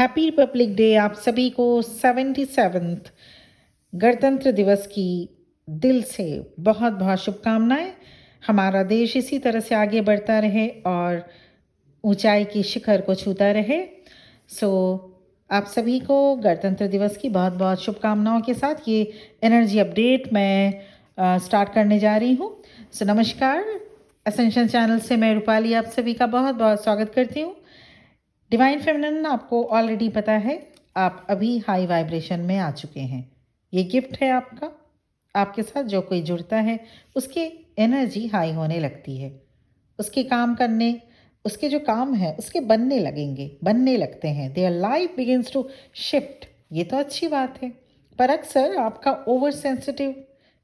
Happy republic day आप सभी को। 77th गणतंत्र दिवस की दिल से बहुत बहुत शुभकामनाएं। हमारा देश इसी तरह से आगे बढ़ता रहे और ऊंचाई की शिखर को छूता रहे। आप सभी को गणतंत्र दिवस की बहुत बहुत शुभकामनाओं के साथ ये एनर्जी अपडेट मैं स्टार्ट करने जा रही हूँ। नमस्कार, असेंशन चैनल से मैं रूपाली आप सभी का बहुत बहुत स्वागत करती हूँ। डिवाइन फेमिनिन आपको ऑलरेडी पता है, आप अभी हाई वाइब्रेशन में आ चुके हैं। ये गिफ्ट है आपका। आपके साथ जो कोई जुड़ता है उसकी एनर्जी हाई होने लगती है। उसके काम करने, उसके जो काम है उसके बनने लगते हैं। Their life begins to shift. ये तो अच्छी बात है, पर अक्सर आपका over sensitive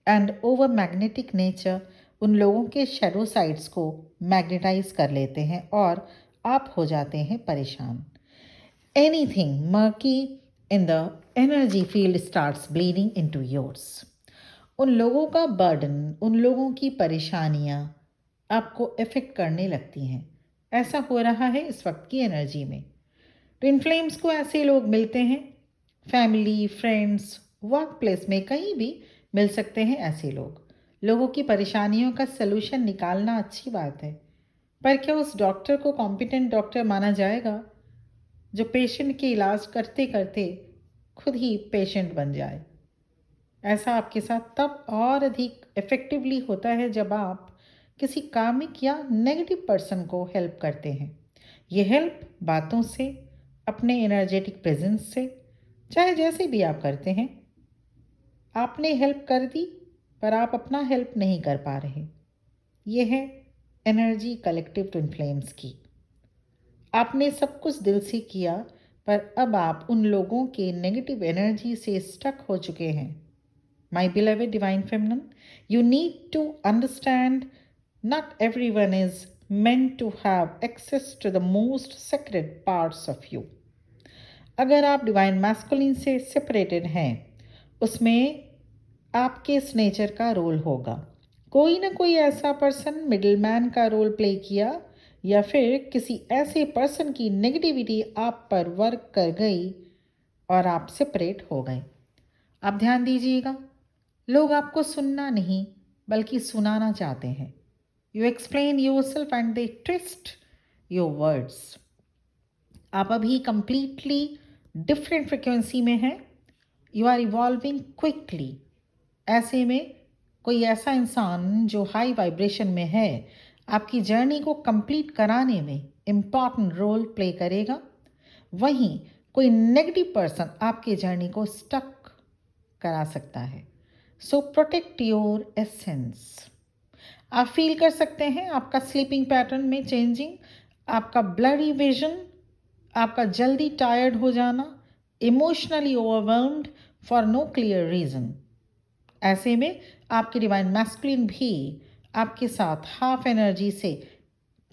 and over magnetic nature उन लोगों के शैडो साइड्स को मैग्नेटाइज कर लेते हैं और आप हो जाते हैं परेशान। Anything murky in the energy field starts bleeding into yours. उन लोगों का बर्डन, उन लोगों की परेशानियां आपको इफेक्ट करने लगती हैं। ऐसा हो रहा है इस वक्त की एनर्जी में। ट्विन फ्लेम्स को ऐसे लोग मिलते हैं, फैमिली, फ्रेंड्स, वर्क प्लेस में कहीं भी मिल सकते हैं ऐसे लोग। लोगों की परेशानियों का सलूशन निकालना अच्छी बात है, पर क्या उस डॉक्टर को कॉम्पिटेंट डॉक्टर माना जाएगा जो पेशेंट के इलाज करते करते खुद ही पेशेंट बन जाए? ऐसा आपके साथ तब और अधिक इफ़ेक्टिवली होता है जब आप किसी कार्मिक या नेगेटिव पर्सन को हेल्प करते हैं। ये हेल्प बातों से, अपने एनर्जेटिक प्रेजेंस से, चाहे जैसे भी आप करते हैं। आपने हेल्प कर दी पर आप अपना हेल्प नहीं कर पा रहे। ये है एनर्जी कलेक्टिव ट्विन फ्लेम्स की। आपने सब कुछ दिल से किया, पर अब आप उन लोगों के नेगेटिव एनर्जी से स्टक हो चुके हैं। My beloved Divine Feminine, you need to understand not everyone is meant to have access to the most sacred parts of you. अगर आप डिवाइन मैस्कुलिन से सेपरेटेड हैं, उसमें आपके इस नेचर का रोल होगा। कोई ना कोई ऐसा पर्सन मिडिल मैन का रोल प्ले किया, या फिर किसी ऐसे पर्सन की नेगेटिविटी आप पर वर्क कर गई और आप सेपरेट हो गए। आप ध्यान दीजिएगा, लोग आपको सुनना नहीं बल्कि सुनाना चाहते हैं। You explain yourself and they twist your words. आप अभी कंप्लीटली डिफरेंट फ्रिक्वेंसी में हैं। You are evolving quickly. ऐसे में कोई ऐसा इंसान जो हाई वाइब्रेशन में है आपकी जर्नी को कंप्लीट कराने में इम्पॉर्टेंट रोल प्ले करेगा। वहीं कोई नेगेटिव पर्सन आपके जर्नी को स्टक करा सकता है। So protect your essence. आप फील कर सकते हैं आपका स्लीपिंग पैटर्न में चेंजिंग, आपका ब्लरी विजन, आपका जल्दी टायर्ड हो जाना, emotionally overwhelmed for no clear reason. ऐसे में आपके डिवाइन मैस्कुलिन भी आपके साथ हाफ एनर्जी से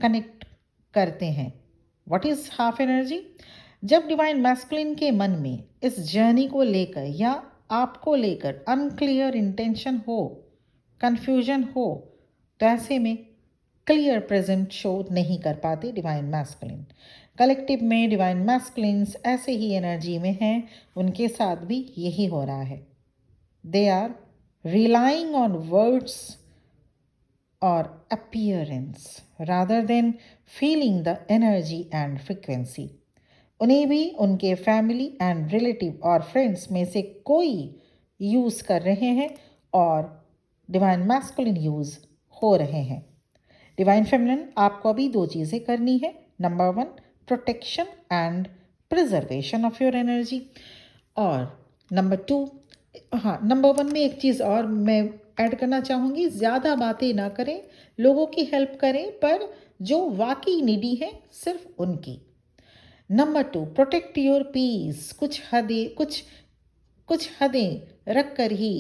कनेक्ट करते हैं। What is half energy? जब डिवाइन मैस्कुलिन के मन में इस जर्नी को लेकर या आपको लेकर अनक्लियर इंटेंशन हो, कंफ्यूजन हो, तो ऐसे में क्लियर प्रेजेंट शो नहीं कर पाते डिवाइन मैस्कुलिन। कलेक्टिव में डिवाइन मैस्कुलिन्स ऐसे ही एनर्जी में हैं, उनके साथ भी यही हो रहा है। They are relying on words or appearance rather than feeling the energy and frequency. उन्हें भी उनके फैमिली एंड रिलेटिव और फ्रेंड्स में से कोई यूज़ कर रहे हैं और डिवाइन मैस्कुलिन यूज़ हो रहे हैं। डिवाइन फेमिनिन आपको अभी दो चीज़ें करनी है। Number 1, protection and preservation of your energy, और नंबर 2, नंबर 1 में एक चीज़ और मैं ऐड करना चाहूँगी, ज़्यादा बातें ना करें, लोगों की हेल्प करें, पर जो वाकई नीडी है सिर्फ उनकी। Number 2, protect your peace. कुछ हदें रख कर ही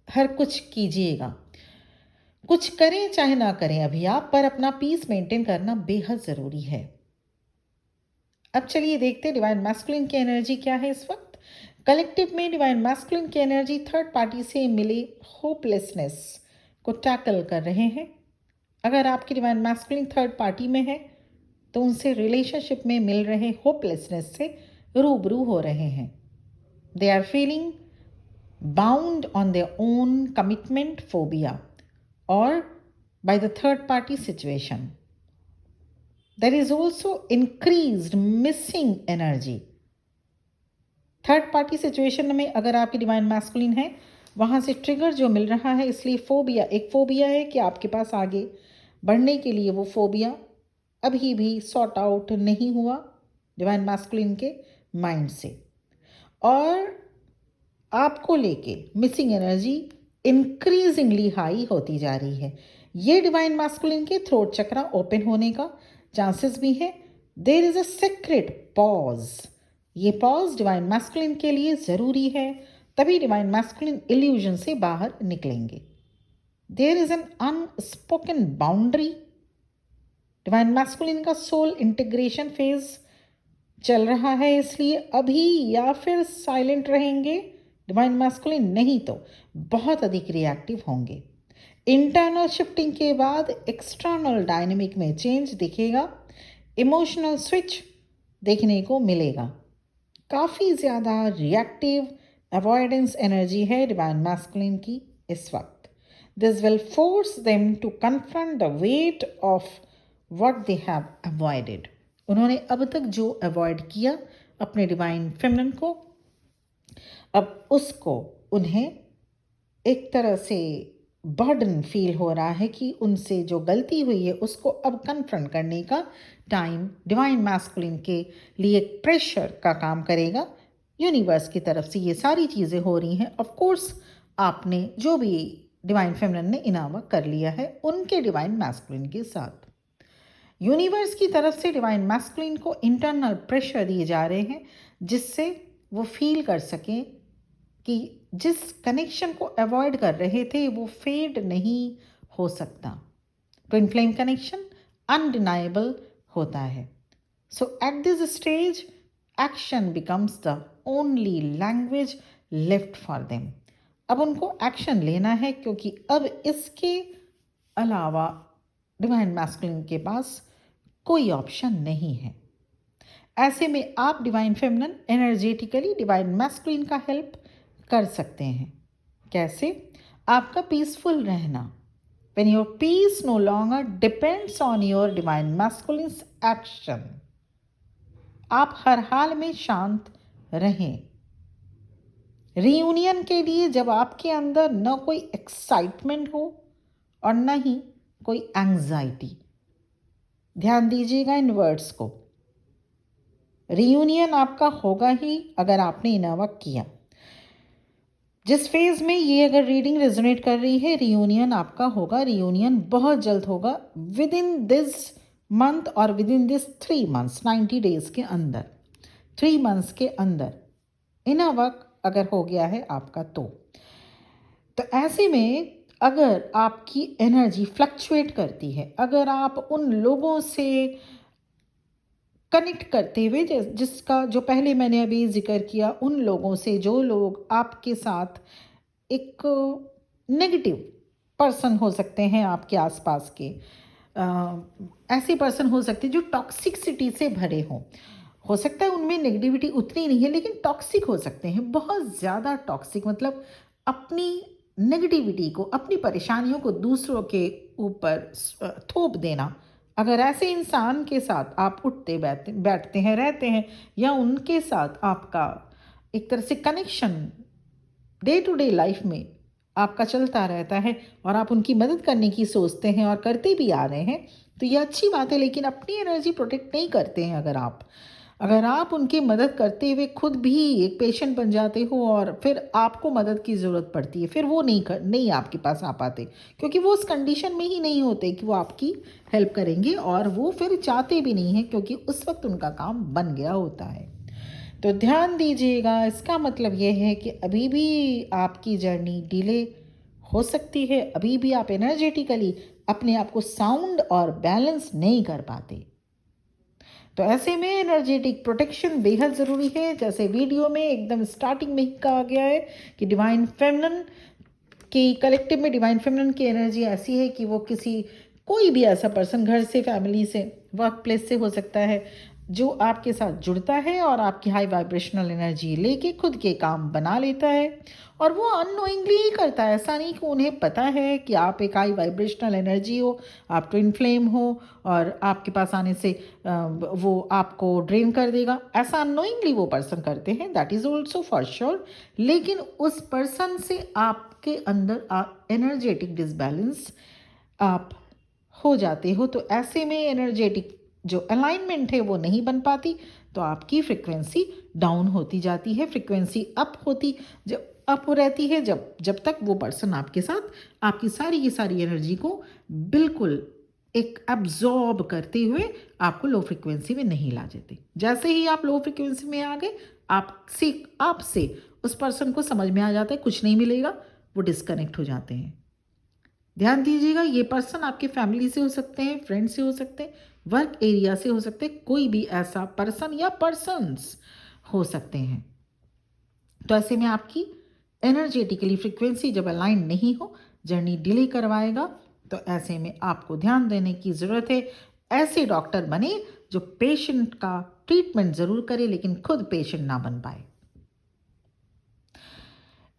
हर कुछ कीजिएगा। कुछ करें चाहे ना करें अभी आप, पर अपना पीस मेंटेन करना बेहद ज़रूरी है। अब चलिए देखते हैं डिवाइन मैस्कुलिन की एनर्जी क्या है इस वक्त। कलेक्टिव में डिवाइन मैस्कुलिन की एनर्जी थर्ड पार्टी से मिले होपलेसनेस को टैकल कर रहे हैं। अगर आपकी डिवाइन मैस्कुलिन थर्ड पार्टी में है तो उनसे रिलेशनशिप में मिल रहे होपलेसनेस से रूबरू हो रहे हैं। They are feeling bound on their own commitment phobia or by the third party situation. There is also increased missing energy. Third party situation में अगर आपकी डिवाइन मैस्कुलिन है, वहाँ से ट्रिगर जो मिल रहा है, इसलिए फोबिया, एक फोबिया है कि आपके पास आगे बढ़ने के लिए वो फोबिया अभी भी सॉर्ट आउट नहीं हुआ डिवाइन मैस्कुलिन के माइंड से, और आपको लेके मिसिंग एनर्जी इंक्रीजिंगली हाई होती जा रही है। ये डिवाइन मैस्कुलिन के थ्रोट चक्रा ओपन होने का चांसेस भी है। There is a secret pause. ये पॉज डिवाइन मैस्कुलिन के लिए ज़रूरी है, तभी डिवाइन मैस्कुलिन इल्यूजन से बाहर निकलेंगे। There is an unspoken boundary. Divine masculine का सोल इंटीग्रेशन फेज चल रहा है, इसलिए अभी या फिर साइलेंट रहेंगे डिवाइन मैस्कुलिन, नहीं तो बहुत अधिक रिएक्टिव होंगे। इंटरनल शिफ्टिंग के बाद एक्सटर्नल डायनेमिक में चेंज दिखेगा, इमोशनल स्विच देखने को मिलेगा। काफ़ी ज़्यादा रिएक्टिव अवॉइडेंस एनर्जी है डिवाइन मैस्कुलिन की इस वक्त। This will force them to confront the weight of what they have avoided. उन्होंने अब तक जो अवॉइड किया अपने डिवाइन फेमिनिन को, अब उसको उन्हें एक तरह से बर्डन फील हो रहा है कि उनसे जो गलती हुई है उसको अब कन्फ्रंट करने का टाइम डिवाइन मैस्कुलिन के लिए एक प्रेशर का काम करेगा। यूनिवर्स की तरफ से ये सारी चीज़ें हो रही हैं। ऑफ कोर्स आपने जो भी डिवाइन फेमिनिन ने इनामा कर लिया है उनके डिवाइन मैस्कुलिन के साथ, यूनिवर्स की तरफ से डिवाइन मैस्कुलिन को इंटरनल प्रेशर दिए जा रहे हैं, जिससे वो फील कर सकें कि जिस कनेक्शन को अवॉइड कर रहे थे वो फेड नहीं हो सकता। ट्विन फ्लेम कनेक्शन अनडिनाइबल होता है। So at this stage action becomes the only language left for them. अब उनको एक्शन लेना है, क्योंकि अब इसके अलावा डिवाइन मैस्कुलिन के पास कोई ऑप्शन नहीं है। ऐसे में आप divine feminine energetically divine masculine का हेल्प कर सकते हैं। कैसे? आपका पीसफुल रहना। When your peace no longer depends on your divine masculine's action, आप हर हाल में शांत रहें। रीयूनियन के लिए जब आपके अंदर न कोई एक्साइटमेंट हो और न ही कोई एंग्जाइटी, ध्यान दीजिएगा इन वर्ड्स को। रीयूनियन आपका होगा ही अगर आपने इनावा किया। जिस फेज में ये अगर रीडिंग रेजोनेट कर रही है, रीयूनियन आपका होगा। रीयूनियन बहुत जल्द होगा, विद इन दिस मंथ और with in this 3 months, 90 days के अंदर, 3 months के अंदर इनावा अगर हो गया है आपका तो ऐसे में अगर आपकी एनर्जी फ्लक्चुएट करती है, अगर आप उन लोगों से कनेक्ट करते हुए जिसका जो पहले मैंने अभी जिक्र किया, उन लोगों से जो लोग आपके साथ एक नेगेटिव पर्सन हो सकते हैं आपके आसपास के, ऐसे पर्सन हो सकते हैं जो टॉक्सिसिटी से भरे हों। हो सकता है उनमें नेगेटिविटी उतनी नहीं है, लेकिन टॉक्सिक हो सकते हैं, बहुत ज़्यादा टॉक्सिक, मतलब अपनी नेगेटिविटी को, अपनी परेशानियों को दूसरों के ऊपर थोप देना। अगर ऐसे इंसान के साथ आप उठते बैठते हैं, रहते हैं, या उनके साथ आपका एक तरह से connection day to day life में आपका चलता रहता है और आप उनकी मदद करने की सोचते हैं और करते भी आ रहे हैं, तो ये अच्छी बात है। लेकिन अपनी एनर्जी प्रोटेक्ट नहीं करते हैं अगर आप उनकी मदद करते हुए खुद भी एक पेशेंट बन जाते हो और फिर आपको मदद की ज़रूरत पड़ती है, फिर वो नहीं आपके पास आ पाते, क्योंकि वो उस कंडीशन में ही नहीं होते कि वो आपकी हेल्प करेंगे, और वो फिर चाहते भी नहीं हैं, क्योंकि उस वक्त उनका काम बन गया होता है। तो ध्यान दीजिएगा, इसका मतलब ये है कि अभी भी आपकी जर्नी डिले हो सकती है, अभी भी आप एनर्जेटिकली अपने आप को साउंड और बैलेंस नहीं कर पाते। तो ऐसे में एनर्जेटिक प्रोटेक्शन बेहद ज़रूरी है। जैसे वीडियो में एकदम स्टार्टिंग में ही कहा गया है कि डिवाइन फेमिनिन की कलेक्टिव में डिवाइन फेमिनिन की एनर्जी ऐसी है कि वो कोई भी ऐसा पर्सन, घर से, फैमिली से, वर्क प्लेस से हो सकता है, जो आपके साथ जुड़ता है और आपकी हाई वाइब्रेशनल एनर्जी लेके खुद के काम बना लेता है, और वो अननोइंगली ही करता है। ऐसा नहीं कि उन्हें पता है कि आप एक हाई वाइब्रेशनल एनर्जी हो, आप ट्विन फ्लेम हो और आपके पास आने से वो आपको ड्रेन कर देगा। ऐसा अननोइंगली वो पर्सन करते हैं, that is also for sure. लेकिन उस पर्सन से आपके अंदर एनर्जेटिक डिसबैलेंस आप हो जाते हो, तो ऐसे में एनर्जेटिक जो अलाइनमेंट है वो नहीं बन पाती, तो आपकी फ्रिक्वेंसी डाउन होती जाती है, फ्रिक्वेंसी अप हो रहती है जब जब तक वो पर्सन आपके साथ आपकी सारी की सारी एनर्जी को बिल्कुल एक एब्जॉर्ब करते हुए आपको लो फ्रिक्वेंसी में नहीं ला देते। जैसे ही आप लो फ्रिक्वेंसी में आ गए, आपसे उस पर्सन को समझ में आ जाता है कुछ नहीं मिलेगा, वो डिस्कनेक्ट हो जाते हैं। ध्यान दीजिएगा, ये पर्सन आपके फैमिली से हो सकते हैं, फ्रेंड से हो सकते हैं, वर्क एरिया से हो सकते हैं, कोई भी ऐसा पर्सन या पर्सन्स हो सकते हैं। तो ऐसे में आपकी एनर्जेटिकली फ्रिक्वेंसी जब अलाइन नहीं हो, जर्नी डिले करवाएगा। तो ऐसे में आपको ध्यान देने की ज़रूरत है। ऐसे डॉक्टर बने जो पेशेंट का ट्रीटमेंट ज़रूर करे लेकिन खुद पेशेंट ना बन पाए।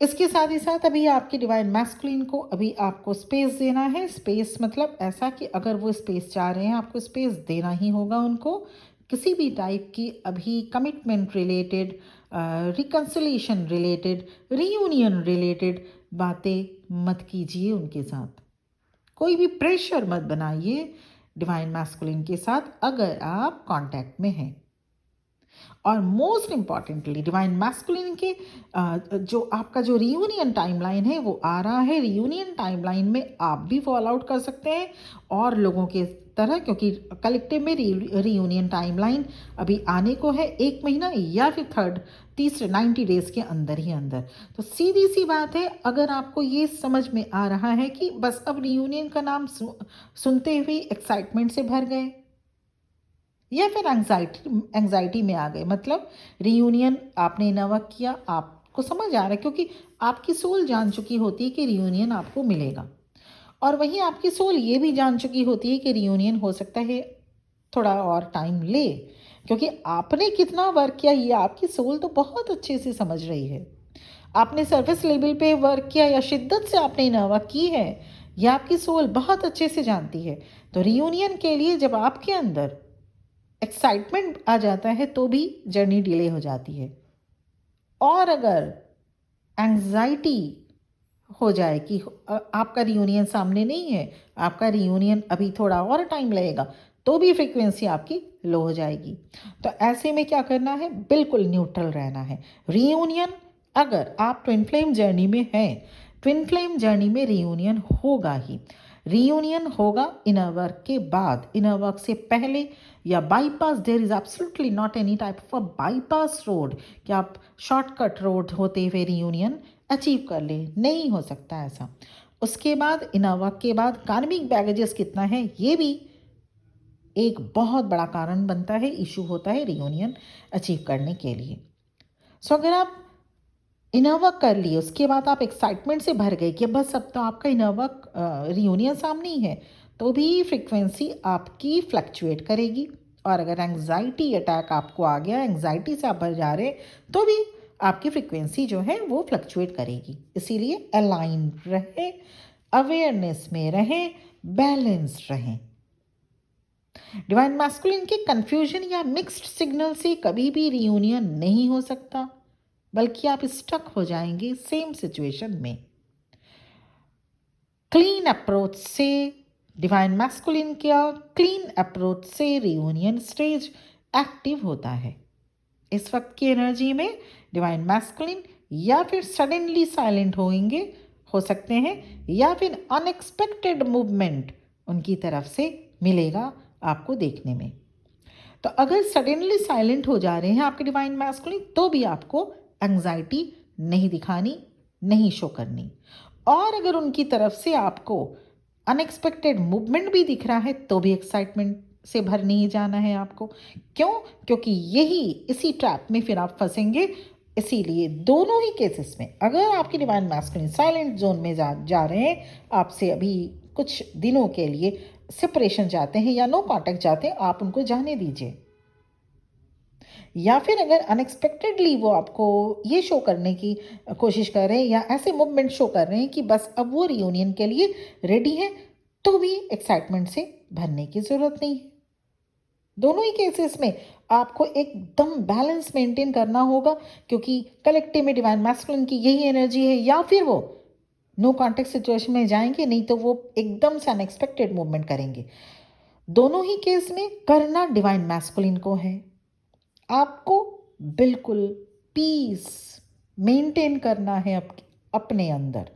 इसके साथ ही साथ अभी आपके डिवाइन मैस्कुलिन को अभी आपको स्पेस देना है। स्पेस मतलब ऐसा कि अगर वो स्पेस चाह रहे हैं, आपको स्पेस देना ही होगा उनको। किसी भी टाइप की अभी commitment related, reconciliation related, reunion related बातें मत कीजिए उनके साथ। कोई भी प्रेशर मत बनाइए डिवाइन मैस्कुलिन के साथ अगर आप कांटेक्ट में हैं। और मोस्ट इम्पॉर्टेंटली डिवाइन मैस्कुलिन के जो आपका जो रियूनियन टाइमलाइन है वो आ रहा है। रियूनियन टाइमलाइन में आप भी फॉल आउट कर सकते हैं और लोगों के तरह, क्योंकि कलेक्टिव में रियूनियन टाइमलाइन अभी आने को है 1 महीना या फिर तीसरे 90 डेज़ के अंदर ही अंदर। तो सीधी सी बात है, अगर आपको ये समझ में आ रहा है कि बस अब रियूनियन का नाम सुनते हुए एक्साइटमेंट से भर गए या फिर एंग्जाइटी में आ गए, मतलब रियूनियन आपने इनवर्क किया, आपको समझ आ रहा है क्योंकि आपकी सोल जान चुकी होती है कि रियूनियन आपको मिलेगा, और वहीं आपकी सोल ये भी जान चुकी होती है कि रियूनियन हो सकता है थोड़ा और टाइम ले, क्योंकि आपने कितना वर्क किया ये आपकी सोल तो बहुत अच्छे से समझ रही है। आपने सर्विस लेवल पे वर्क किया या शिद्दत से आपने इनवर्क की है, यह आपकी सोल बहुत अच्छे से जानती है। तो रियूनियन के लिए जब आपके अंदर एक्साइटमेंट आ जाता है तो भी जर्नी डिले हो जाती है, और अगर एंग्जाइटी हो जाए कि आपका रियूनियन सामने नहीं है, आपका रियूनियन अभी थोड़ा और टाइम लगेगा, तो भी फ्रीक्वेंसी आपकी लो हो जाएगी। तो ऐसे में क्या करना है, बिल्कुल न्यूट्रल रहना है। रियूनियन अगर आप ट्विन फ्लेम जर्नी में हैं, ट्विन फ्लेम जर्नी में रियूनियन होगा ही। रियूनियन होगा इनर वर्क के बाद, इनर वर्क से पहले या bypass. There is absolutely not any type of a bypass road कि आप शॉर्टकट रोड होते हुए रियूनियन अचीव कर ले, नहीं हो सकता ऐसा। उसके बाद इनर वर्क के बाद कार्मिक बैगेजेस कितना है, ये भी एक बहुत बड़ा कारण बनता है, इशू होता है रियूनियन अचीव करने के लिए। सो अगर आप इनर वर्क कर लिए, उसके बाद आप एक्साइटमेंट से भर गए कि बस अब तो आपका इनर वर्क रियूनियन सामने ही है, तो भी फ्रिक्वेंसी आपकी फ्लक्चुएट करेगी। और अगर एंग्जाइटी अटैक आपको आ गया, एंग्जाइटी से आप भर जा रहे, तो भी आपकी फ्रिक्वेंसी जो है वो फ्लक्चुएट करेगी। इसीलिए अलाइन रहें, अवेयरनेस में रहें, बैलेंस रहें। डिवाइन मैस्कुलिन के कंफ्यूजन या मिक्स्ड सिग्नल से कभी भी रियूनियन नहीं हो सकता, बल्कि आप स्टक हो जाएंगे सेम सिचुएशन में। क्लीन अप्रोच से डिवाइन मैस्कुलिन का क्लीन अप्रोच से रियूनियन स्टेज एक्टिव होता है। इस वक्त की एनर्जी में डिवाइन मैस्कुलिन या फिर सडनली साइलेंट होंगे, हो सकते हैं, या फिर अनएक्सपेक्टेड मूवमेंट उनकी तरफ से मिलेगा आपको देखने में। तो अगर सडनली साइलेंट हो जा रहे हैं आपके डिवाइन मैस्कुलिन, तो भी आपको एंग्जाइटी नहीं दिखानी, नहीं शो करनी। और अगर उनकी तरफ से आपको अनएक्सपेक्टेड मूवमेंट भी दिख रहा है, तो भी एक्साइटमेंट से भर नहीं जाना है आपको। क्यों? क्योंकि इसी ट्रैप में फिर आप फंसेंगे। इसीलिए दोनों ही केसेस में अगर आपकी डिवाइन मैस्कुलिन साइलेंट जोन में जा रहे हैं, आपसे अभी कुछ दिनों के लिए सेपरेशन चाहते हैं या नो कांटेक्ट चाहते हैं, आप उनको जाने दीजिए। या फिर अगर अनएक्सपेक्टेडली वो आपको ये शो करने की कोशिश कर रहे हैं या ऐसे मूवमेंट शो कर रहे हैं कि बस अब वो रियूनियन के लिए रेडी है, तो भी एक्साइटमेंट से भरने की ज़रूरत नहीं है। दोनों ही केसेस में आपको एकदम बैलेंस मेंटेन करना होगा, क्योंकि कलेक्टिव में डिवाइन मैस्कुलिन की यही एनर्जी है, या फिर वो नो कॉन्टेक्ट सिचुएशन में जाएंगे, नहीं तो वो एकदम से अनएक्सपेक्टेड मूवमेंट करेंगे। दोनों ही केस में करना डिवाइन मैस्कुलिन को है। आपको बिल्कुल पीस मेंटेन करना है अपने अंदर,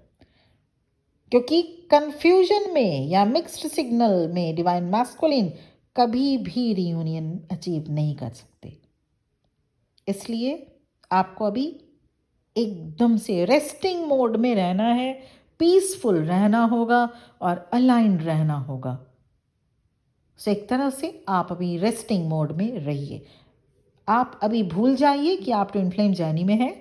क्योंकि कंफ्यूजन में या मिक्स्ड सिग्नल में डिवाइन मैस्कुलिन कभी भी रियूनियन अचीव नहीं कर सकते। इसलिए आपको अभी एकदम से रेस्टिंग मोड में रहना है, पीसफुल रहना होगा और अलाइंड रहना होगा। सो एक तरह से आप अभी रेस्टिंग मोड में रहिए। आप अभी भूल जाइए कि आप ट्विन फ्लेम जर्नी में हैं।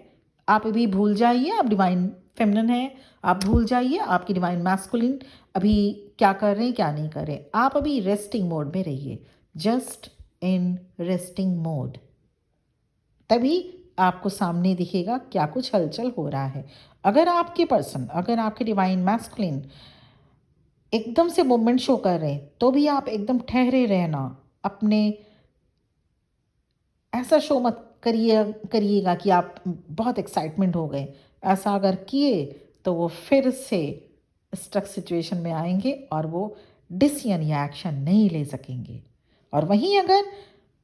आप अभी भूल जाइए आप डिवाइन फेमिनिन हैं। आप भूल जाइए आपकी डिवाइन मैस्कुलिन अभी क्या कर रहे हैं, क्या नहीं कर रहे। आप अभी रेस्टिंग मोड में रहिए, जस्ट इन रेस्टिंग मोड। तभी आपको सामने दिखेगा क्या कुछ हलचल हो रहा है। अगर आपके पर्सन, अगर आपके डिवाइन मैस्कुलिन एकदम से मूवमेंट शो कर रहे हैं, तो भी आप एकदम ठहरे रहना। अपने ऐसा शो मत करिएगा कि आप बहुत एक्साइटमेंट हो गए। ऐसा अगर किए तो वो फिर से स्टक सिचुएशन में आएंगे और वो डिसीजन या एक्शन नहीं ले सकेंगे। और वहीं अगर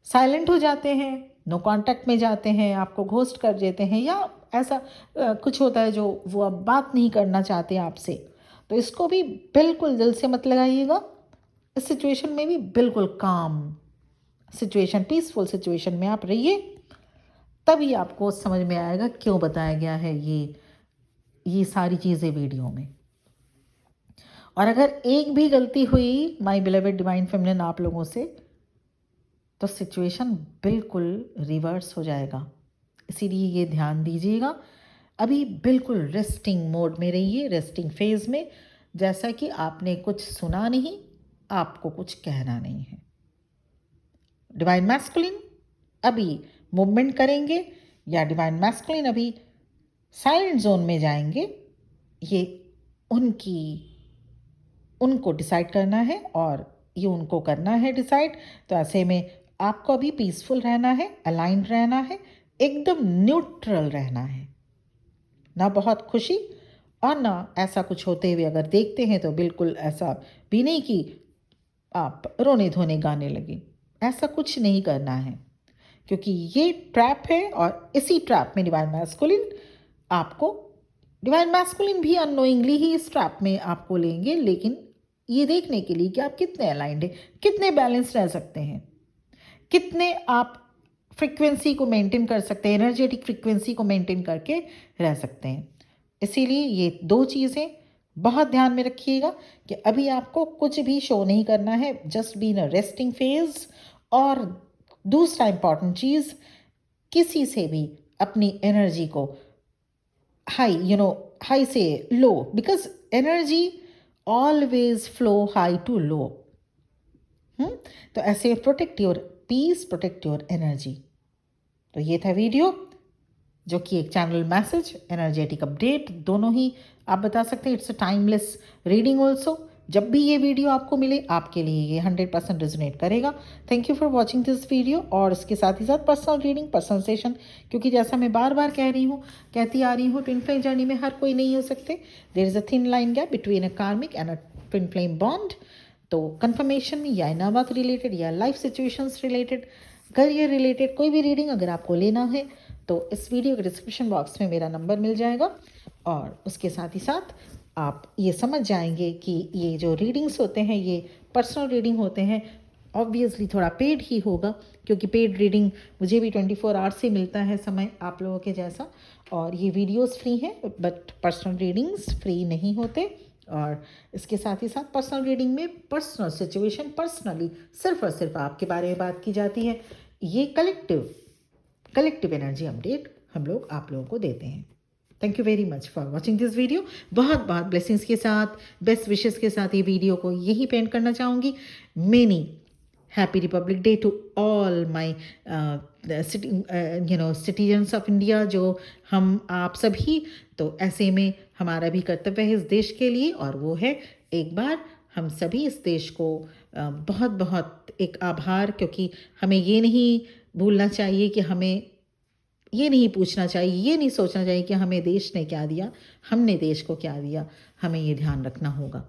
साइलेंट हो जाते हैं, नो कांटेक्ट में जाते हैं, आपको घोस्ट कर देते हैं, या ऐसा कुछ होता है जो वो अब बात नहीं करना चाहते आपसे, तो इसको भी बिल्कुल दिल से मत लगाइएगा। इस सिचुएशन में भी बिल्कुल काम सिचुएशन, पीसफुल सिचुएशन में आप रहिए। तभी आपको समझ में आएगा क्यों बताया गया है ये सारी चीज़ें वीडियो में। और अगर एक भी गलती हुई माय बिलवेड डिवाइन फेमिनिन आप लोगों से, तो सिचुएशन बिल्कुल रिवर्स हो जाएगा। इसीलिए ये ध्यान दीजिएगा, अभी बिल्कुल रेस्टिंग मोड में रहिए, रेस्टिंग फेज में। जैसा कि आपने कुछ सुना नहीं, आपको कुछ कहना नहीं है। डिवाइन मैस्कुलिन अभी मूवमेंट करेंगे या डिवाइन मैस्कुलिन अभी साइलेंट जोन में जाएंगे, ये उनको डिसाइड करना है और ये उनको करना है डिसाइड। तो ऐसे में आपको अभी पीसफुल रहना है, अलाइंड रहना है, एकदम न्यूट्रल रहना है। ना बहुत खुशी और ना ऐसा कुछ होते हुए अगर देखते हैं तो बिल्कुल ऐसा भी नहीं कि आप रोने धोने गाने लगे। ऐसा कुछ नहीं करना है, क्योंकि ये ट्रैप है और इसी ट्रैप में डिवाइन मैस्कुलिन भी अननोइंगली ही इस ट्रैप में आपको लेंगे, लेकिन ये देखने के लिए कि आप कितने अलाइंड हैं, कितने बैलेंस रह सकते हैं, कितने आप फ्रिक्वेंसी को मेंटेन कर सकते हैं, एनर्जेटिक फ्रिक्वेंसी को मेंटेन करके रह सकते हैं। इसीलिए ये दो चीज़ें बहुत ध्यान में रखिएगा कि अभी आपको कुछ भी शो नहीं करना है, just be in a resting phase. और दूसरा इंपॉर्टेंट चीज़, किसी से भी अपनी एनर्जी को हाई से low, because energy always flow high to low. तो ऐसे protect your peace, protect your energy. तो ये था वीडियो, जो कि एक चैनल मैसेज, एनर्जेटिक अपडेट, दोनों ही आप बता सकते हैं। It's a timeless reading also. जब भी ये वीडियो आपको मिले, आपके लिए ये 100% रेजोनेट करेगा। Thank you for watching this video. और इसके साथ ही साथ पर्सनल रीडिंग, पर्सनल सेशन, क्योंकि जैसा मैं बार बार कहती आ रही हूँ, ट्विन फ्लेम जर्नी में हर कोई नहीं हो सकते। There is a thin line gap between a karmic and a twin flame bond. तो कन्फर्मेशन या इनावत रिलेटेड या life situations related, career related कोई भी रीडिंग अगर आपको लेना है, तो इस वीडियो के डिस्क्रिप्शन बॉक्स में मेरा नंबर मिल जाएगा। और उसके साथ ही साथ आप ये समझ जाएंगे कि ये जो रीडिंग्स होते हैं, ये पर्सनल रीडिंग होते हैं। ऑब्वियसली थोड़ा पेड ही होगा, क्योंकि पेड रीडिंग मुझे भी 24 आवर्स से मिलता है समय, आप लोगों के जैसा। और ये वीडियोस फ्री हैं, बट पर्सनल रीडिंग्स फ्री नहीं होते। और इसके साथ ही साथ पर्सनल रीडिंग में पर्सनल सिचुएशन, पर्सनली सिर्फ और सिर्फ आपके बारे में बात की जाती है। ये कलेक्टिव एनर्जी अपडेट हम लोग आप लोगों को देते हैं। Thank you very much for watching this video. बहुत बहुत ब्लेसिंग्स के साथ, बेस्ट विशेस के साथ ये वीडियो को यही पेंट करना चाहूँगी। Many happy republic day to all my citizens of India, जो हम आप सभी। तो ऐसे में हमारा भी कर्तव्य है इस देश के लिए, और वो है एक बार हम सभी इस देश को बहुत बहुत एक आभार, क्योंकि हमें ये नहीं भूलना चाहिए कि हमें ये नहीं पूछना चाहिए, ये नहीं सोचना चाहिए कि हमें देश ने क्या दिया, हमने देश को क्या दिया। हमें ये ध्यान रखना होगा।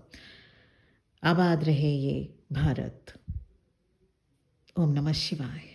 आबाद रहे ये भारत। ओम नमः शिवाय।